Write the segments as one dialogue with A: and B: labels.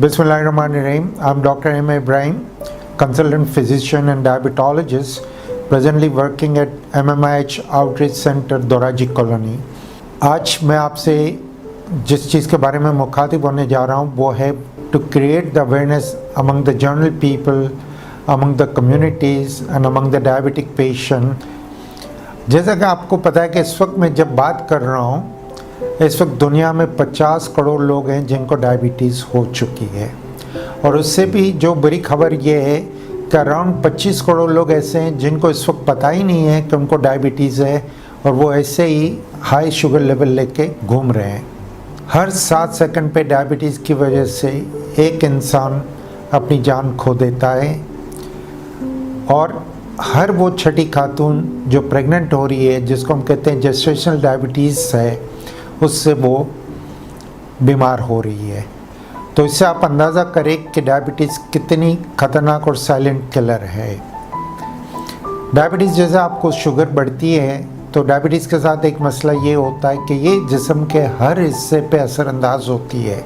A: Bismillahirrahmanirrahim. I'm Dr. M. Ibrahim, consultant physician and diabetologist, presently working at MMIH Outreach Center, Doraji colony. आज मैं आपसे जिस चीज़ के बारे में मुखातिब होने जा रहा हूँ वो है to create the awareness among the general people, among the communities and among the diabetic patient. जैसा कि आपको पता है कि इस वक्त मैं जब बात कर रहा हूँ, इस वक्त दुनिया में 50 करोड़ लोग हैं जिनको डायबिटीज़ हो चुकी है। और उससे भी जो बुरी खबर ये है कि अराउंड 25 करोड़ लोग ऐसे हैं जिनको इस वक्त पता ही नहीं है कि उनको डायबिटीज़ है और वो ऐसे ही हाई शुगर लेवल लेके घूम रहे हैं। हर 7 सेकंड पे डायबिटीज़ की वजह से एक इंसान अपनी जान खो देता है और हर वो छठी खातून जो प्रेग्नेंट हो रही है, जिसको हम कहते हैं जेस्टेशनल डायबिटीज़ है, उससे वो बीमार हो रही है। तो इससे आप अंदाज़ा करें कि डायबिटीज़ कितनी ख़तरनाक और साइलेंट किलर है। डायबिटीज़ जैसे आपको शुगर बढ़ती है तो डायबिटीज़ के साथ एक मसला ये होता है कि ये जिस्म के हर हिस्से पे असरअंदाज होती है।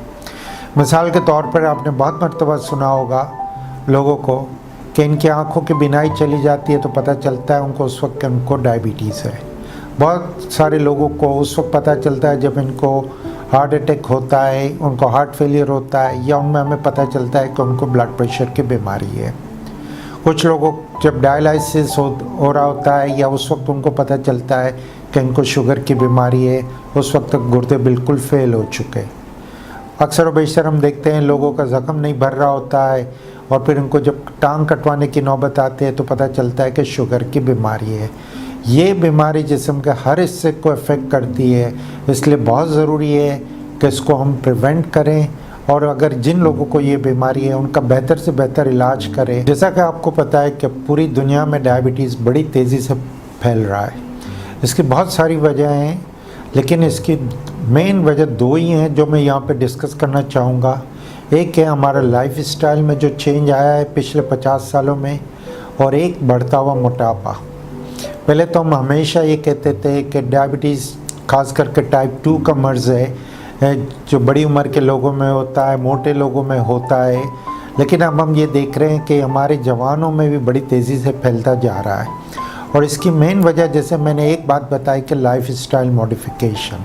A: मिसाल के तौर पर आपने बहुत मर्तबा सुना होगा लोगों को कि इनकी आँखों की बिनाई चली जाती है तो पता चलता है उनको उस वक्त उनको डायबिटीज़ है। बहुत सारे लोगों को उस वक्त पता चलता है जब इनको हार्ट अटैक होता है, उनको हार्ट फेलियर होता है, या उनमें हमें पता चलता है कि उनको ब्लड प्रेशर की बीमारी है। कुछ लोगों जब डायलिसिस हो रहा होता है या उस वक्त उनको पता चलता है कि इनको शुगर की बीमारी है, उस वक्त तक गुर्दे बिल्कुल फेल हो चुके। अक्सर व बेशतर हम देखते हैं लोगों का ज़ख्म नहीं भर रहा होता है और फिर उनको जब टांग कटवाने की नौबत आती है तो पता चलता है कि शुगर की बीमारी है। ये बीमारी जिस्म के हर हिस्से को अफेक्ट करती है, इसलिए बहुत ज़रूरी है कि इसको हम प्रिवेंट करें और अगर जिन लोगों को ये बीमारी है उनका बेहतर से बेहतर इलाज करें। जैसा कि आपको पता है कि पूरी दुनिया में डायबिटीज़ बड़ी तेज़ी से फैल रहा है। इसकी बहुत सारी वजह हैं, लेकिन इसकी मेन वजह 2 ही हैं जो मैं यहाँ पे डिस्कस करना चाहूँगा। एक है हमारा लाइफ स्टाइल में जो चेंज आया है पिछले 50 सालों में, और एक बढ़ता हुआ मोटापा। पहले तो हम हमेशा ये कहते थे कि डायबिटीज़ खास करके टाइप 2 का मर्ज़ है जो बड़ी उम्र के लोगों में होता है, मोटे लोगों में होता है। लेकिन अब हम ये देख रहे हैं कि हमारे जवानों में भी बड़ी तेज़ी से फैलता जा रहा है। और इसकी मेन वजह, जैसे मैंने एक बात बताई कि life style modification.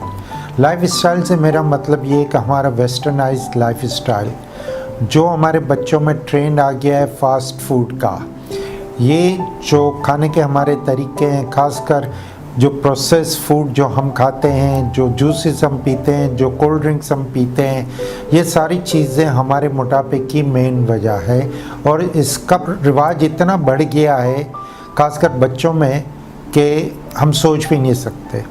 A: Life style से मेरा मतलब ये है कि हमारा वेस्टर्नाइज्ड लाइफ स्टाइल जो हमारे बच्चों में ट्रेंड आ गया है फास्ट फूड का। ये जो खाने के हमारे तरीके हैं, खासकर जो प्रोसेस फूड जो हम खाते हैं, जो जूसेस हम पीते हैं, जो कोल्ड ड्रिंक्स हम पीते हैं, ये सारी चीज़ें हमारे मोटापे की मेन वजह है। और इसका रिवाज इतना बढ़ गया है खासकर बच्चों में कि हम सोच भी नहीं सकते।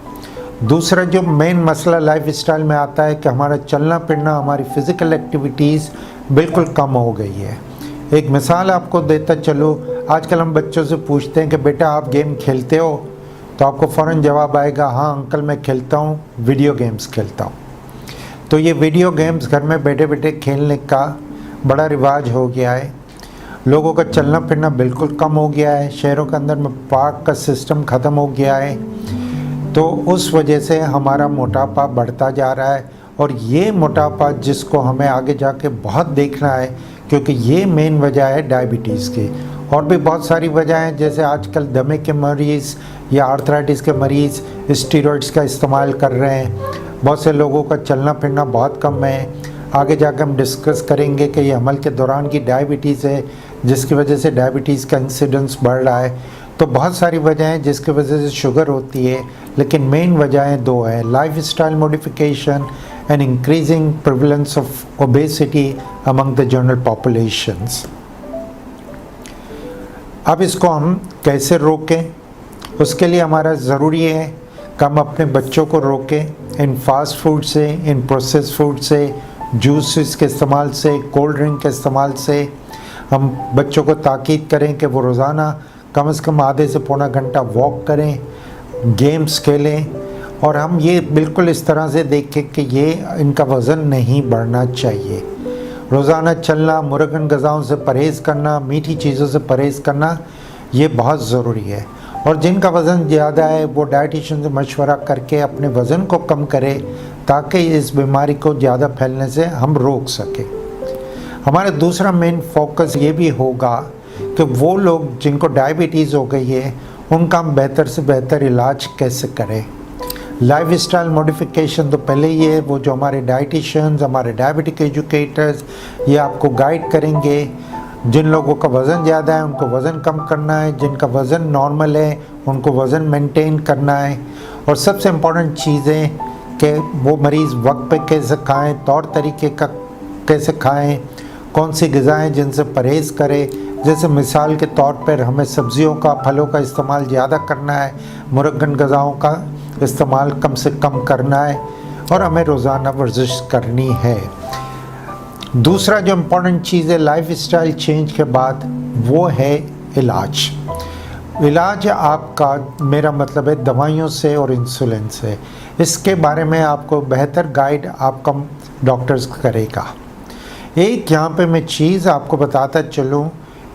A: दूसरा जो मेन मसला लाइफ स्टाइल में आता है कि हमारा चलना फिरना, हमारी फ़िज़िकल एक्टिविटीज़ बिल्कुल कम हो गई है। एक मिसाल आपको देता चलो, आजकल हम बच्चों से पूछते हैं कि बेटा आप गेम खेलते हो, तो आपको फ़ौरन जवाब आएगा हाँ अंकल मैं खेलता हूँ, वीडियो गेम्स खेलता हूँ। तो ये वीडियो गेम्स घर में बैठे बैठे खेलने का बड़ा रिवाज हो गया है। लोगों का चलना फिरना बिल्कुल कम हो गया है। शहरों के अंदर में पार्क का सिस्टम ख़त्म हो गया है। तो उस वजह से हमारा मोटापा बढ़ता जा रहा है। और ये मोटापा जिसको हमें आगे जाके बहुत देखना है, क्योंकि ये मेन वजह है डायबिटीज़ की। और भी बहुत सारी वजह हैं, जैसे आजकल दमे के मरीज़ या आर्थराइटिस के मरीज़ स्टीरॉइड्स का इस्तेमाल कर रहे हैं। बहुत से लोगों का चलना फिरना बहुत कम है। आगे जाकर हम डिस्कस करेंगे कि ये अमल के दौरान की डायबिटीज़ है जिसकी वजह से डायबिटीज़ का इंसिडेंस बढ़ रहा है। तो बहुत सारी वजह हैं जिसकी वजह से शुगर होती है, लेकिन मेन वजहें 2 हैं, life style modification and increasing prevalence of obesity among the general populations। अब इसको हम कैसे रोकें, उसके लिए हमारा ज़रूरी है कि हम अपने बच्चों को रोकें इन फास्ट फूड से, इन प्रोसेस फूड से, जूसेस के इस्तेमाल से, कोल्ड ड्रिंक के इस्तेमाल से। हम बच्चों को ताकीद करें कि वो रोज़ाना कम से कम आधे से पौना घंटा वॉक करें, गेम्स खेलें। और हम ये बिल्कुल इस तरह से देखें कि ये इनका वज़न नहीं बढ़ना चाहिए। रोज़ाना चलना, मुर्गन ग़िज़ाओं से परहेज़ करना, मीठी चीज़ों से परहेज़ करना, ये बहुत ज़रूरी है। और जिनका वज़न ज़्यादा है वो डाइटिशियन से मशवरा करके अपने वज़न को कम करें ताकि इस बीमारी को ज़्यादा फैलने से हम रोक सकें। हमारा दूसरा मेन फोकस ये भी होगा कि वो लोग जिनको डायबिटीज़ हो गई है उनका हम बेहतर से बेहतर इलाज कैसे करें। लाइफ स्टाइल मॉडिफिकेशन तो पहले ही है, वो जो हमारे डाइटिशियंस, हमारे डायबिटिक एजुकेटर्स ये आपको गाइड करेंगे। जिन लोगों का वज़न ज़्यादा है उनको वज़न कम करना है, जिनका वज़न नॉर्मल है उनको वज़न मेंटेन करना है। और सबसे इम्पॉर्टेंट चीज़ें कि वो मरीज़ वक्त पे कैसे खाएं, तौर तरीके का कैसे खाएं, कौन सी ग़िज़ाएँ जिनसे परहेज़ करें। जैसे मिसाल के तौर पर हमें सब्जियों का, फलों का इस्तेमाल ज़्यादा करना है, मुरक्कन ग़िज़ाओं का इस्तेमाल कम से कम करना है और हमें रोज़ाना वर्जिश करनी है। दूसरा जो इम्पोर्टेंट चीज़ है लाइफ स्टाइल चेंज के बाद वो है इलाज। इलाज आपका, मेरा मतलब है दवाइयों से और इंसुलिन से। इसके बारे में आपको बेहतर गाइड आपका डॉक्टर्स करेगा। एक यहाँ पे मैं चीज़ आपको बताता चलूँ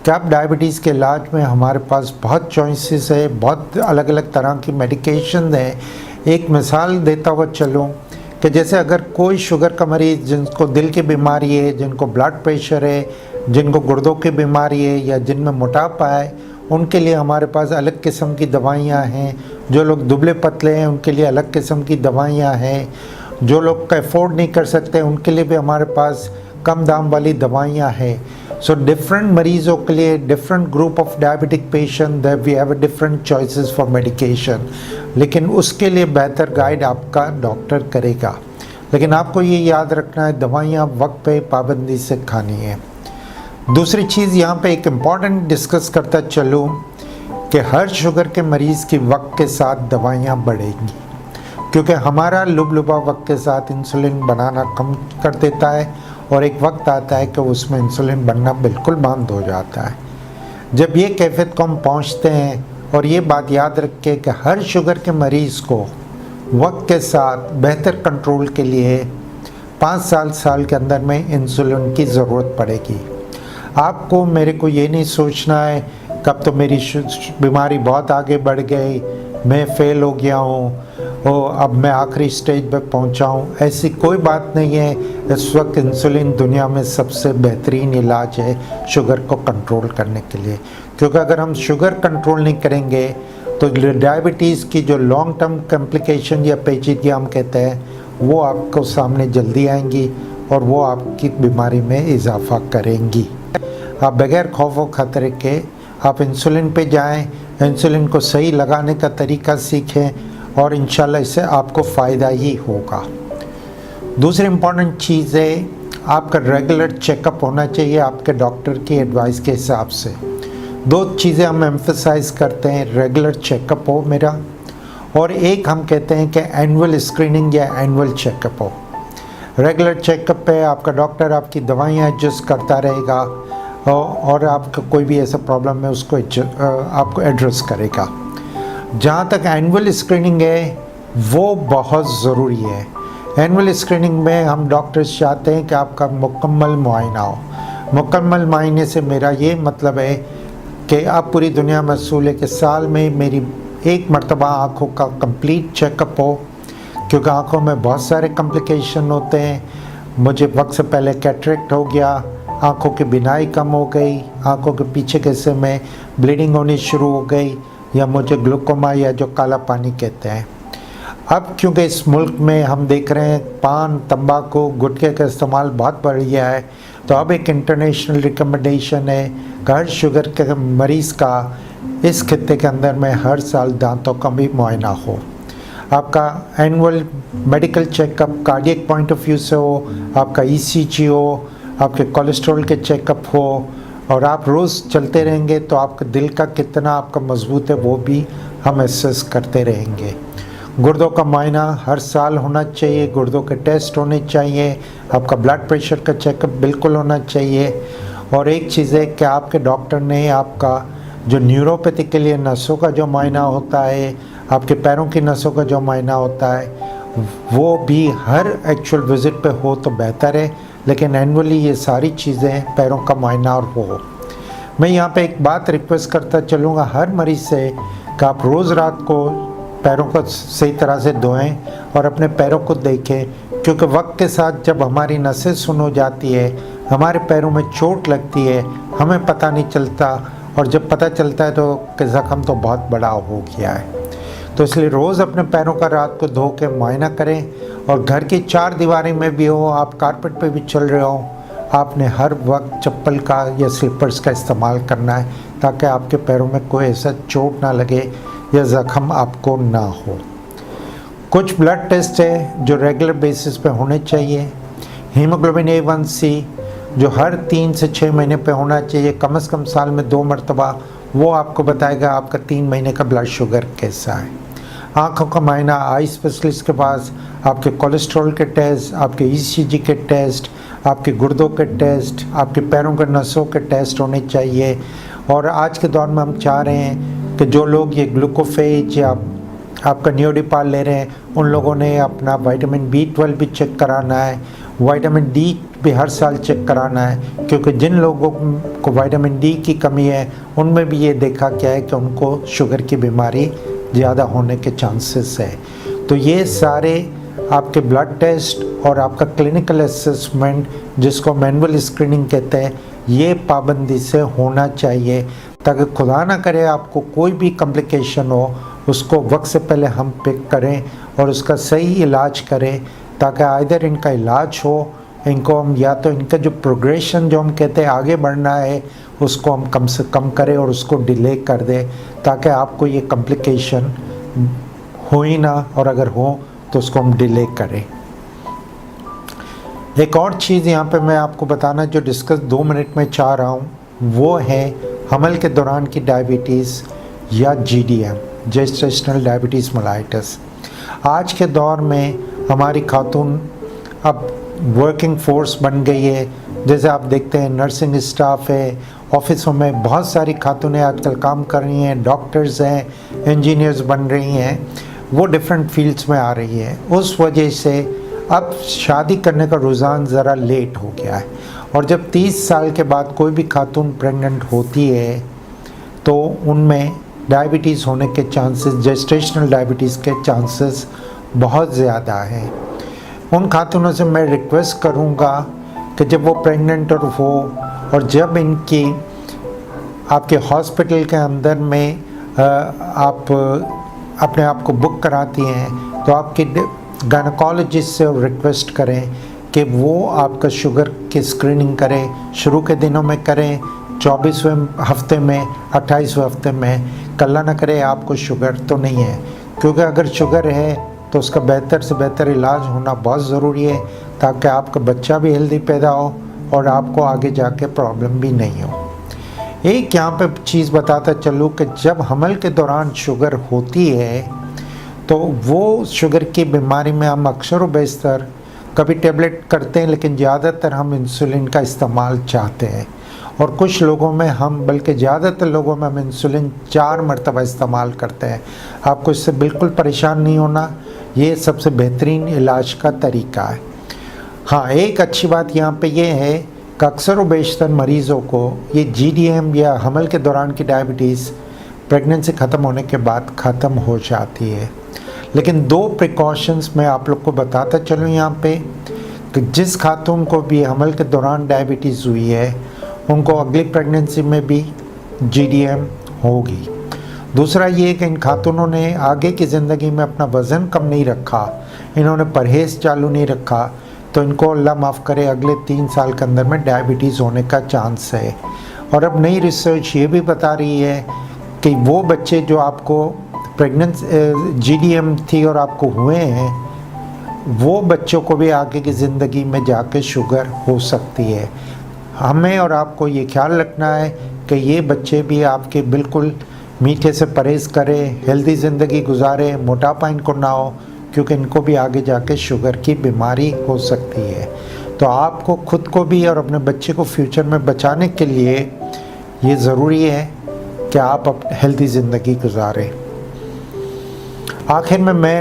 A: कि अब डायबिटीज़ के इलाज में हमारे पास बहुत चॉइसेस है, बहुत अलग अलग तरह की मेडिकेशन है। एक मिसाल देता हुआ चलूँ कि जैसे अगर कोई शुगर का मरीज़, जिनको दिल की बीमारी है, जिनको ब्लड प्रेशर है, जिनको गुर्दों की बीमारी है या जिनमें मोटापा है, उनके लिए हमारे पास अलग किस्म की दवाइयाँ हैं। जो लोग दुबले पतले हैं उनके लिए अलग किस्म की दवाइयाँ हैं। जो लोग अफोर्ड नहीं कर सकते उनके लिए भी हमारे पास कम दाम वाली दवाइयाँ हैं। सो डिफरेंट मरीज़ों के लिए, different group of diabetic patient, that we have different choices for medication. लेकिन उसके लिए बेहतर गाइड आपका डॉक्टर करेगा। लेकिन आपको ये याद रखना है दवाइयाँ वक्त पे पाबंदी से खानी है। दूसरी चीज़ यहाँ पे एक इम्पॉर्टेंट डिस्कस करता चलूँ कि हर शुगर के मरीज़ की वक्त के साथ दवाइयाँ बढ़ेंगी, क्योंकि हमारा लुबलुबा वक्त के साथ इंसुलिन बनाना कम कर देता है और एक वक्त आता है कि उसमें इंसुलिन बनना बिल्कुल बंद हो जाता है। जब ये कैफियत को हम पहुँचते हैं, और ये बात याद रखें कि हर शुगर के मरीज़ को वक्त के साथ बेहतर कंट्रोल के लिए 5 साल के अंदर में इंसुलिन की ज़रूरत पड़ेगी। आपको, मेरे को ये नहीं सोचना है कब तो मेरी बीमारी बहुत आगे बढ़ गई, मैं फ़ेल हो गया हूँ और अब मैं आखिरी स्टेज पर पहुँचा हूँ। ऐसी कोई बात नहीं है। इस वक्त इंसुलिन दुनिया में सबसे बेहतरीन इलाज है शुगर को कंट्रोल करने के लिए, क्योंकि अगर हम शुगर कंट्रोल नहीं करेंगे तो डायबिटीज़ की जो लॉन्ग टर्म कॉम्प्लिकेशन या पेचीदगियाँ हम कहते हैं वो आपको सामने जल्दी आएंगी और वो आपकी बीमारी में इजाफा करेंगी। आप बगैर खौफ व खतरे के आप इंसुलिन पे जाएं, इंसुलिन को सही लगाने का तरीका सीखें और इंशाल्लाह इससे आपको फ़ायदा ही होगा। दूसरी इम्पॉर्टेंट चीज़ है आपका रेगुलर चेकअप होना चाहिए आपके डॉक्टर की एडवाइस के हिसाब से। 2 चीज़ें हम एम्फसाइज करते हैं, रेगुलर चेकअप हो मेरा, और एक हम कहते हैं कि एनुअल स्क्रीनिंग या एनुअल चेकअप हो। रेगुलर चेकअप पे आपका डॉक्टर आपकी दवाइयाँ एडजस्ट करता रहेगा और आपका कोई भी ऐसा प्रॉब्लम है उसको आपको एड्रेस करेगा। जहाँ तक एनुअल स्क्रीनिंग है वो बहुत ज़रूरी है। एनुअल स्क्रीनिंग में हम डॉक्टर्स चाहते हैं कि आपका मुकम्मल मुआयना हो। मुकम्मल मुआयने से मेरा ये मतलब है कि आप पूरी दुनिया में असूल है कि साल में मेरी एक मरतबा आँखों का कंप्लीट चेकअप हो, क्योंकि आँखों में बहुत सारे कॉम्प्लिकेशन होते हैं। मुझे वक्त से पहले कैटरेक्ट हो गया, आँखों की बिनाई कम हो गई, आँखों के पीछे के हिस्से में ब्लीडिंग होनी शुरू हो गई, या मुझे ग्लूकोमा या जो काला पानी कहते हैं। अब क्योंकि इस मुल्क में हम देख रहे हैं पान, तंबाकू, गुटखे का इस्तेमाल बहुत बढ़ गया है, तो अब एक इंटरनेशनल रिकमेंडेशन है कि हर शुगर के मरीज़ का इस खित्ते के अंदर में हर साल दांतों का भी मुआयना हो। आपका annual medical checkup cardiac point of view से हो, आपका ECG हो, आपके कोलेस्ट्रॉल के चेकअप हो, और आप रोज़ चलते रहेंगे तो आपका दिल का कितना आपका मजबूत है वो भी हम एसेस करते रहेंगे। गुर्दों का मुआयना हर साल होना चाहिए, गुर्दों के टेस्ट होने चाहिए, आपका ब्लड प्रेशर का चेकअप बिल्कुल होना चाहिए। और एक चीज़ है कि आपके डॉक्टर ने आपका जो न्यूरोपैथी के लिए नसों का जो मुआयना होता है, आपके पैरों की नसों का जो मुआयना होता है, वो भी हर एक्चुअल विज़िट पे हो तो बेहतर है, लेकिन एनुअली ये सारी चीज़ें पैरों का मुआयना और वो हो। मैं यहाँ पे एक बात रिक्वेस्ट करता चलूँगा हर मरीज़ से कि आप रोज़ रात को पैरों को सही तरह से धोएं और अपने पैरों को देखें, क्योंकि वक्त के साथ जब हमारी नसें सुन हो जाती है हमारे पैरों में चोट लगती है, हमें पता नहीं चलता, और जब पता चलता है तो कि ज़ख्म तो बहुत बड़ा हो गया है। तो इसलिए रोज़ अपने पैरों का रात को धो के मुआयना करें, और घर की 4 दीवारी में भी हो, आप कारपेट पे भी चल रहे हो, आपने हर वक्त चप्पल का या स्लीपर्स का इस्तेमाल करना है, ताकि आपके पैरों में कोई ऐसा चोट ना लगे या ज़ख्म आपको ना हो। कुछ ब्लड टेस्ट है जो रेगुलर बेसिस पे होने चाहिए। हीमोग्लोबिन A1C जो हर 3 से 6 महीने पे होना चाहिए, कम से कम साल में 2 मरतबा, वो आपको बताएगा आपका 3 महीने का ब्लड शुगर कैसा है। आँखों का मायना आई स्पेशलिस्ट के पास, आपके कोलेस्ट्रॉल के टेस्ट, आपके ECG के टेस्ट, आपके गुर्दों के टेस्ट, आपके पैरों के नसों के टेस्ट होने चाहिए। और आज के दौर में हम चाह रहे हैं कि जो लोग ये ग्लूकोफेज या आपका नियोडिपाल ले रहे हैं, उन लोगों ने अपना विटामिन B12 भी चेक कराना है, विटामिन D भी हर साल चेक कराना है, क्योंकि जिन लोगों को विटामिन D की कमी है उनमें भी ये देखा गया है कि उनको शुगर की बीमारी ज़्यादा होने के चांसेस है। तो ये सारे आपके ब्लड टेस्ट और आपका क्लिनिकल असेसमेंट, जिसको मैनुअल स्क्रीनिंग कहते हैं, ये पाबंदी से होना चाहिए, ताकि खुदा ना करे आपको कोई भी कॉम्प्लिकेशन हो, उसको वक्त से पहले हम पिक करें और उसका सही इलाज करें, ताकि आइदर इनका इलाज हो, इनको हम या तो इनका जो प्रोग्रेशन जो हम कहते हैं आगे बढ़ना है उसको हम कम से कम करें और उसको डिले कर दें, ताकि आपको ये कॉम्प्लिकेशन हो ही ना, और अगर हो तो उसको हम डिले करें। एक और चीज़ यहाँ पे मैं आपको बताना जो डिस्कस 2 मिनट में चाह रहा हूँ, वो है हमल के दौरान की डायबिटीज़ या GDM, जेस्टेशनल डायबिटीज़ मेलाइटस। आज के दौर में हमारी खातून अब वर्किंग फोर्स बन गई है। जैसे आप देखते हैं नर्सिंग स्टाफ है, ऑफिसों में बहुत सारी खातूनें आजकल काम कर रही हैं, डॉक्टर्स हैं, इंजीनियर्स बन रही हैं, वो डिफरेंट फील्ड्स में आ रही है। उस वजह से अब शादी करने का रुझान ज़रा लेट हो गया है, और जब 30 साल के बाद कोई भी खातून प्रेग्नेंट होती है तो उनमें डायबिटीज़ होने के चांसेस, जेस्टेशनल डायबिटीज़ के चांसेस बहुत ज़्यादा हैं। उन खातूनों से मैं रिक्वेस्ट करूँगा कि जब वो प्रेग्नेंट हो और जब इनकी आपके हॉस्पिटल के अंदर में आप अपने आप को बुक कराती हैं, तो आपके गायनेकोलॉजिस्ट से रिक्वेस्ट करें कि वो आपका शुगर की स्क्रीनिंग करें, शुरू के दिनों में करें, 24वें हफ्ते में, 28वें हफ्ते में। कल्ला ना करे आपको शुगर तो नहीं है, क्योंकि अगर शुगर है तो उसका बेहतर से बेहतर इलाज होना बहुत ज़रूरी है, ताकि आपका बच्चा भी हेल्दी पैदा हो और आपको आगे जाके प्रॉब्लम भी नहीं हो। एक यहाँ पे चीज़ बताता चलूँ कि जब हमल के दौरान शुगर होती है तो वो शुगर की बीमारी में हम अक्सर व बेशतर कभी टेबलेट करते हैं, लेकिन ज़्यादातर हम इंसुलिन का इस्तेमाल चाहते हैं, और कुछ लोगों में हम, बल्कि ज़्यादातर लोगों में हम इंसुलिन 4 मरतबा इस्तेमाल करते हैं। आपको इससे बिल्कुल परेशान नहीं होना, ये सबसे बेहतरीन इलाज का तरीका है। हाँ, एक अच्छी बात यहाँ पे ये है कि अक्सर व बेशतर मरीज़ों को ये GDM या हमल के दौरान की डायबिटीज़ प्रेगनेंसी ख़त्म होने के बाद ख़त्म हो जाती है। लेकिन 2 प्रिकॉशंस मैं आप लोग को बताता चलूँ यहाँ पे, कि जिस खातून को भी हमल के दौरान डायबिटीज़ हुई है उनको अगली प्रेगनेंसी में भी GDM होगी। दूसरा ये कि इन खातूनों ने आगे की ज़िंदगी में अपना वज़न कम नहीं रखा, इन्होंने परहेज़ चालू नहीं रखा, तो इनको अल्लाह माफ़ करे अगले 3 साल के अंदर में डायबिटीज़ होने का चांस है। और अब नई रिसर्च ये भी बता रही है कि वो बच्चे जो आपको GDM थी और आपको हुए हैं, वो बच्चों को भी आगे की ज़िंदगी में जाके शुगर हो सकती है। हमें और आपको ये ख्याल रखना है कि ये बच्चे भी आपके बिल्कुल मीठे से परहेज़ करें, हेल्दी ज़िंदगी गुजारें, मोटापा इनको ना हो, क्योंकि इनको भी आगे जाके शुगर की बीमारी हो सकती है। तो आपको खुद को भी और अपने बच्चे को फ्यूचर में बचाने के लिए ये ज़रूरी है कि आप हेल्दी ज़िंदगी गुजारें। आखिर में मैं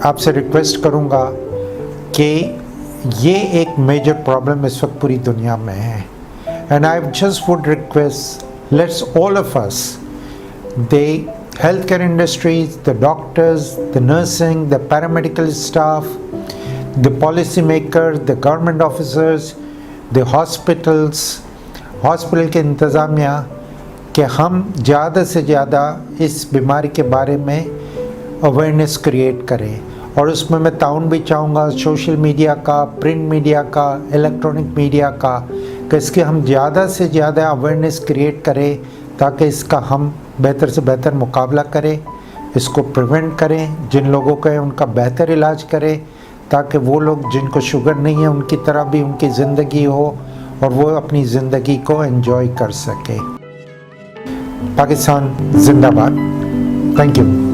A: आपसे रिक्वेस्ट करूँगा कि ये एक मेजर प्रॉब्लम इस वक्त पूरी दुनिया में है, and I just would request let's all of us, the healthcare industries, the doctors, the nursing, the paramedical staff, the policymakers, the government officers, the hospital के इंतज़ामिया कि हम ज़्यादा से ज़्यादा इस बीमारी के बारे में अवेयरनेस क्रिएट करें। और उसमें मैं ताउन भी चाहूँगा सोशल मीडिया का, प्रिंट मीडिया का, इलेक्ट्रॉनिक मीडिया का, कि इसके हम ज़्यादा से ज़्यादा अवेयरनेस क्रिएट करें ताकि इसका हम बेहतर से बेहतर मुकाबला करें, इसको प्रिवेंट करें, जिन लोगों का है उनका बेहतर इलाज करें ताकि वो लोग जिनको शुगर नहीं है उनकी तरह भी उनकी ज़िंदगी हो और वो अपनी ज़िंदगी को एंजॉय कर सके। पाकिस्तान जिंदाबाद। Thank you.